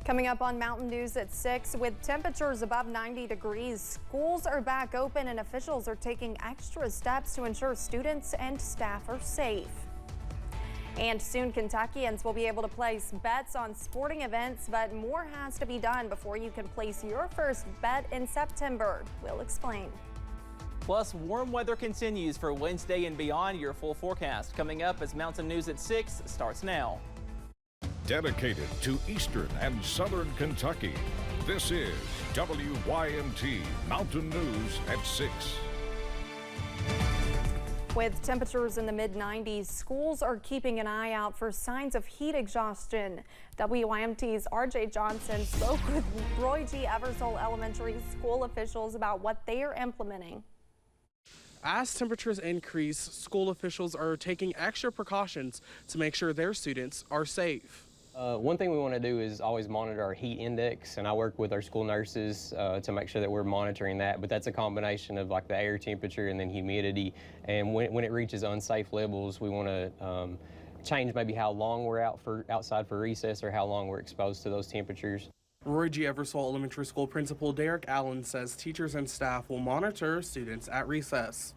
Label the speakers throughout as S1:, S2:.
S1: Coming up on Mountain News at 6, with temperatures above 90 degrees, schools are back open and officials are taking extra steps to ensure students and staff are safe. And soon Kentuckians will be able to place bets on sporting events, but more has to be done before you can place your first bet in September. We'll explain.
S2: Plus, warm weather continues for Wednesday and beyond. Your full forecast coming up as Mountain News at 6 starts now.
S3: Dedicated to Eastern and Southern Kentucky, this is WYMT Mountain News at 6.
S1: With temperatures in the mid-90s, schools are keeping an eye out for signs of heat exhaustion. WYMT's RJ Johnson spoke with Roy G. Eversole Elementary School officials about what they are implementing.
S4: As temperatures increase, school officials are taking extra precautions to make sure their students are safe.
S5: One thing we want to do is always monitor our heat index, and I work with our school nurses to make sure that we're monitoring that. But that's a combination of like the air temperature and then humidity. And when it reaches unsafe levels, we want to change maybe how long we're outside for recess or how long we're exposed to those temperatures.
S4: Roy G. Eversole Elementary School Principal Derek Allen says teachers and staff will monitor students at recess.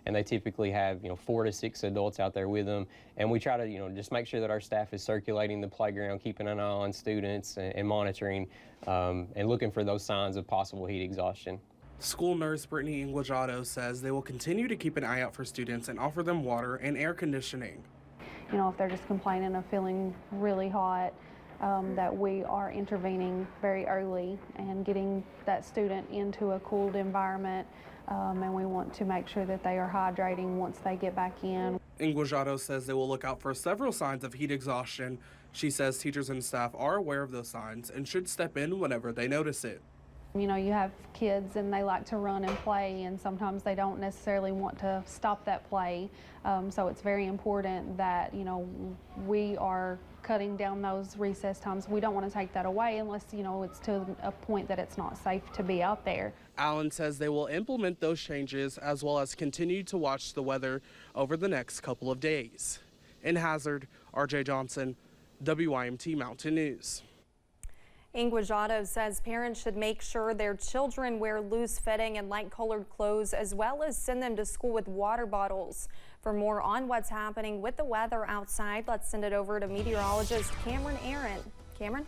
S5: And they typically have, 4 to 6 adults out there with them. And we try to, just make sure that our staff is circulating the playground, keeping an eye on students and monitoring and looking for those signs of possible heat exhaustion.
S4: School nurse Brittany Inguajado says they will continue to keep an eye out for students and offer them water and air conditioning.
S6: If they're just complaining of feeling really hot, that we are intervening very early and getting that student into a cooled environment. And we want to make sure that they are hydrating once they get back in.
S4: Inguajado says they will look out for several signs of heat exhaustion. She says teachers and staff are aware of those signs and should step in whenever they notice it.
S6: You have kids and they like to run and play, and sometimes they don't necessarily want to stop that play. So it's very important that, we are cutting down those recess times. We don't want to take that away unless, it's to a point that it's not safe to be out there.
S4: Allen says they will implement those changes as well as continue to watch the weather over the next couple of days. In Hazard, RJ Johnson, WYMT Mountain News.
S1: Inguajado says parents should make sure their children wear loose-fitting and light-colored clothes, as well as send them to school with water bottles. For more on what's happening with the weather outside, let's send it over to meteorologist Cameron Aaron. Cameron?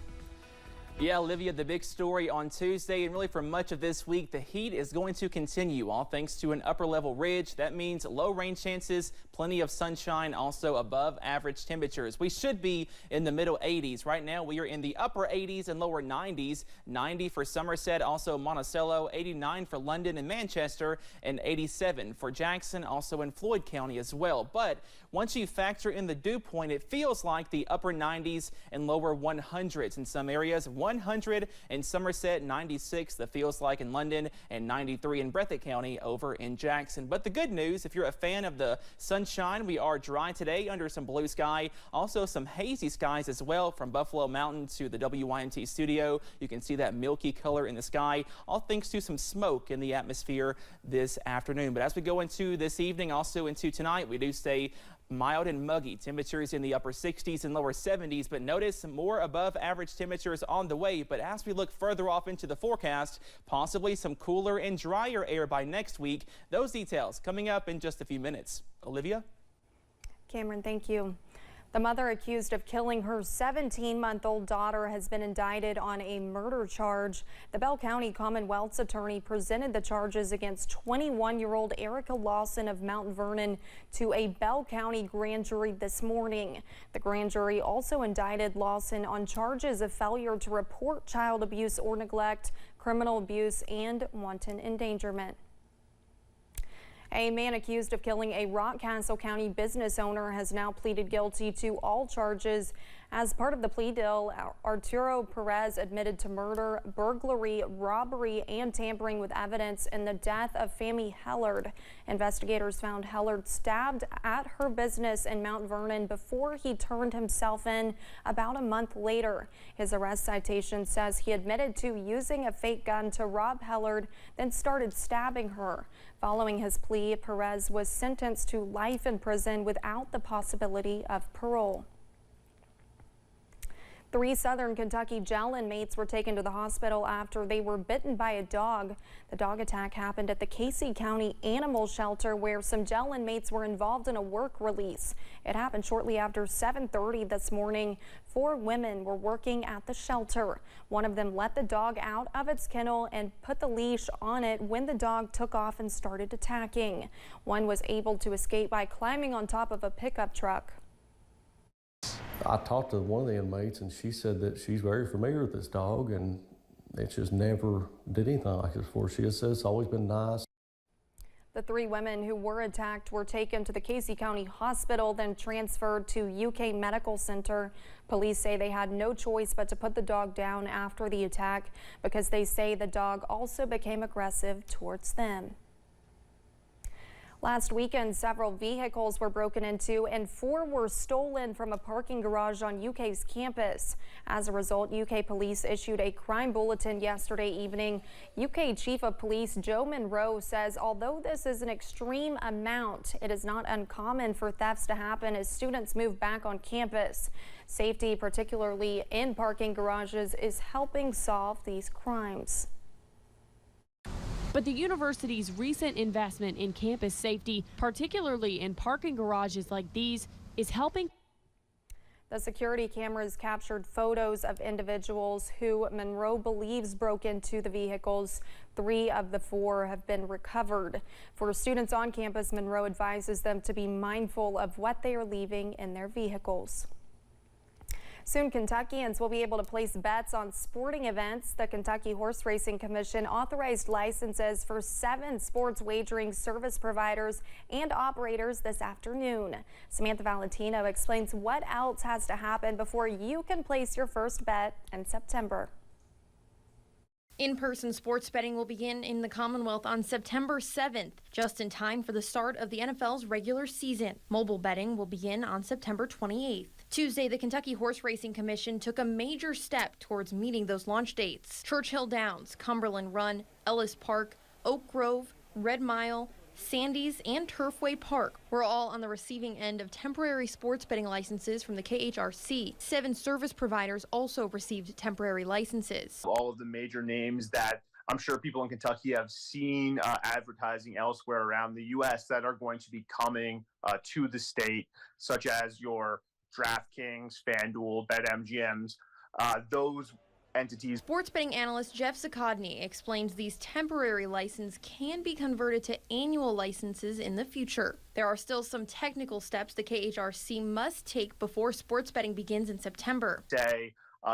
S2: Yeah, Olivia, the big story on Tuesday and really for much of this week, the heat is going to continue, all thanks to an upper level ridge. That means low rain chances, plenty of sunshine, also above average temperatures. We should be in the middle 80s. Right now, we are in the upper 80s and lower 90s. 90 for Somerset, also Monticello, 89 for London and Manchester, and 87 for Jackson, also in Floyd County as well. But once you factor in the dew point, it feels like the upper 90s and lower 100s in some areas. 100 in Somerset, 96 that feels like in London, and 93 in Breathitt County over in Jackson. But the good news, if you're a fan of the sunshine, we are dry today under some blue sky, also some hazy skies as well from Buffalo Mountain to the WYMT studio. You can see that milky color in the sky, all thanks to some smoke in the atmosphere this afternoon. But as we go into this evening, also into tonight, we do stay mild and muggy. Temperatures in the upper 60s and lower 70s, but notice more above average temperatures on the way. But as we look further off into the forecast, possibly some cooler and drier air by next week. Those details coming up in just a few minutes. Olivia?
S1: Cameron, thank you. The mother accused of killing her 17-month-old daughter has been indicted on a murder charge. The Bell County Commonwealth's attorney presented the charges against 21-year-old Erica Lawson of Mount Vernon to a Bell County grand jury this morning. The grand jury also indicted Lawson on charges of failure to report child abuse or neglect, criminal abuse, and wanton endangerment. A man accused of killing a Rockcastle County business owner has now pleaded guilty to all charges. As part of the plea deal, Arturo Perez admitted to murder, burglary, robbery, and tampering with evidence in the death of Fammy Hellard. Investigators found Hellard stabbed at her business in Mount Vernon before he turned himself in about a month later. His arrest citation says he admitted to using a fake gun to rob Hellard, then started stabbing her. Following his plea, Perez was sentenced to life in prison without the possibility of parole. 3 Southern Kentucky jail inmates were taken to the hospital after they were bitten by a dog. The dog attack happened at the Casey County Animal Shelter, where some jail inmates were involved in a work release. It happened shortly after 7:30 this morning. 4 women were working at the shelter. One of them let the dog out of its kennel and put the leash on it when the dog took off and started attacking. One was able to escape by climbing on top of a pickup truck.
S7: I talked to one of the inmates, and she said that she's very familiar with this dog, and it just never did anything like this before. She says it's always been nice.
S1: The 3 women who were attacked were taken to the Casey County Hospital, then transferred to UK Medical Center. Police say they had no choice but to put the dog down after the attack because they say the dog also became aggressive towards them. Last weekend, several vehicles were broken into and 4 were stolen from a parking garage on UK's campus. As a result, UK police issued a crime bulletin yesterday evening. UK Chief of Police Joe Monroe says although this is an extreme amount, it is not uncommon for thefts to happen as students move back on campus. Safety, particularly in parking garages, is helping solve these crimes.
S8: But the university's recent investment in campus safety, particularly in parking garages like these, is helping.
S1: The security cameras captured photos of individuals who Monroe believes broke into the vehicles. 3 of the 4 have been recovered. For students on campus, Monroe advises them to be mindful of what they are leaving in their vehicles. Soon, Kentuckians will be able to place bets on sporting events. The Kentucky Horse Racing Commission authorized licenses for 7 sports wagering service providers and operators this afternoon. Samantha Valentino explains what else has to happen before you can place your first bet in September.
S9: In-person sports betting will begin in the Commonwealth on September 7th, just in time for the start of the NFL's regular season. Mobile betting will begin on September 28th. Tuesday, the Kentucky Horse Racing Commission took a major step towards meeting those launch dates. Churchill Downs, Cumberland Run, Ellis Park, Oak Grove, Red Mile, Sandy's, and Turfway Park were all on the receiving end of temporary sports betting licenses from the KHRC. 7 service providers also received temporary licenses.
S10: All of the major names that I'm sure people in Kentucky have seen advertising elsewhere around the U.S. that are going to be coming to the state, such as your DraftKings, FanDuel, BetMGMs, those entities.
S9: Sports betting analyst Jeff Zakhodny explains these temporary licenses can be converted to annual licenses in the future. There are still some technical steps the KHRC must take before sports betting begins in September.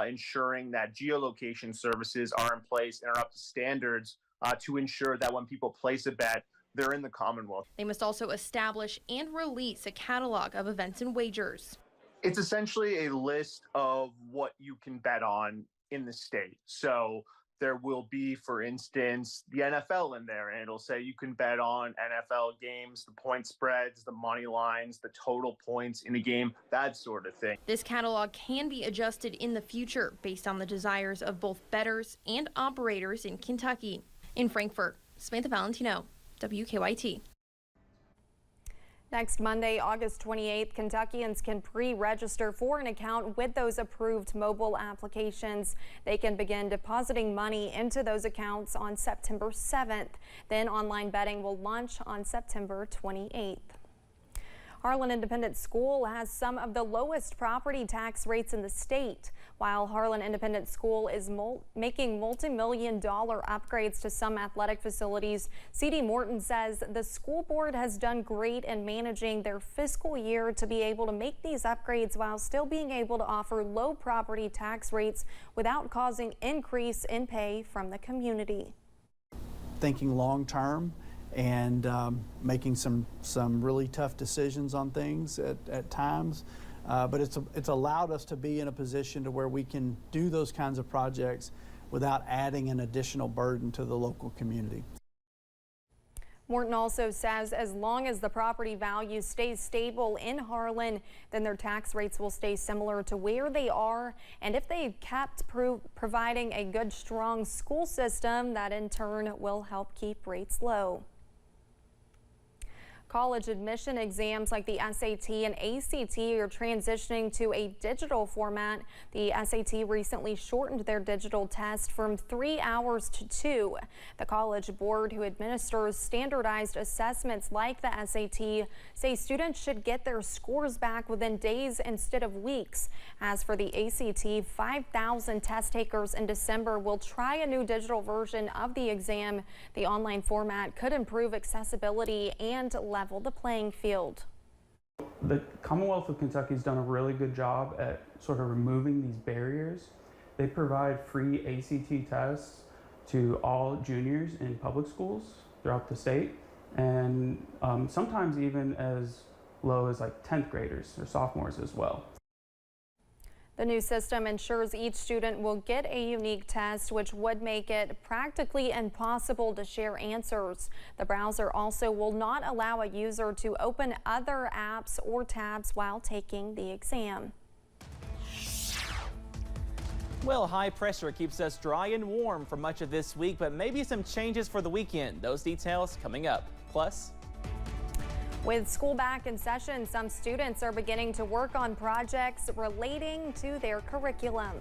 S10: Ensuring that geolocation services are in place and are up to standards to ensure that when people place a bet, they're in the Commonwealth.
S9: They must also establish and release a catalog of events and wagers.
S10: It's essentially a list of what you can bet on in the state. So there will be, for instance, the NFL in there, and it'll say you can bet on NFL games, the point spreads, the money lines, the total points in a game, that sort of thing.
S9: This catalog can be adjusted in the future based on the desires of both bettors and operators in Kentucky. In Frankfort, Samantha Valentino, WKYT.
S1: Next Monday, August 28th, Kentuckians can pre-register for an account with those approved mobile applications. They can begin depositing money into those accounts on September 7th. Then online betting will launch on September 28th. Harlan Independent School has some of the lowest property tax rates in the state. While Harlan Independent School is making multi-million-dollar upgrades to some athletic facilities, C.D. Morton says the school board has done great in managing their fiscal year to be able to make these upgrades while still being able to offer low property tax rates without causing increase in pay from the community.
S11: Thinking long-term and making some really tough decisions on things at times. But it's allowed us to be in a position to where we can do those kinds of projects without adding an additional burden to the local community.
S1: Morton also says as long as the property value stays stable in Harlan, then their tax rates will stay similar to where they are. And if they kept providing a good, strong school system, that in turn will help keep rates low. College admission exams like the SAT and ACT are transitioning to a digital format. The SAT recently shortened their digital test from 3 hours to 2. The College Board, who administers standardized assessments like the SAT, say students should get their scores back within days instead of weeks. As for the ACT, 5,000 test takers in December will try a new digital version of the exam. The online format could improve accessibility and level the playing field.
S12: The Commonwealth of Kentucky has done a really good job at sort of removing these barriers. They provide free ACT tests to all juniors in public schools throughout the state, and sometimes even as low as like 10th graders or sophomores as well.
S1: The new system ensures each student will get a unique test, which would make it practically impossible to share answers. The browser also will not allow a user to open other apps or tabs while taking the exam.
S2: Well, high pressure keeps us dry and warm for much of this week, but maybe some changes for the weekend. Those details coming up. Plus,
S1: with school back in session, some students are beginning to work on projects relating to their curriculum.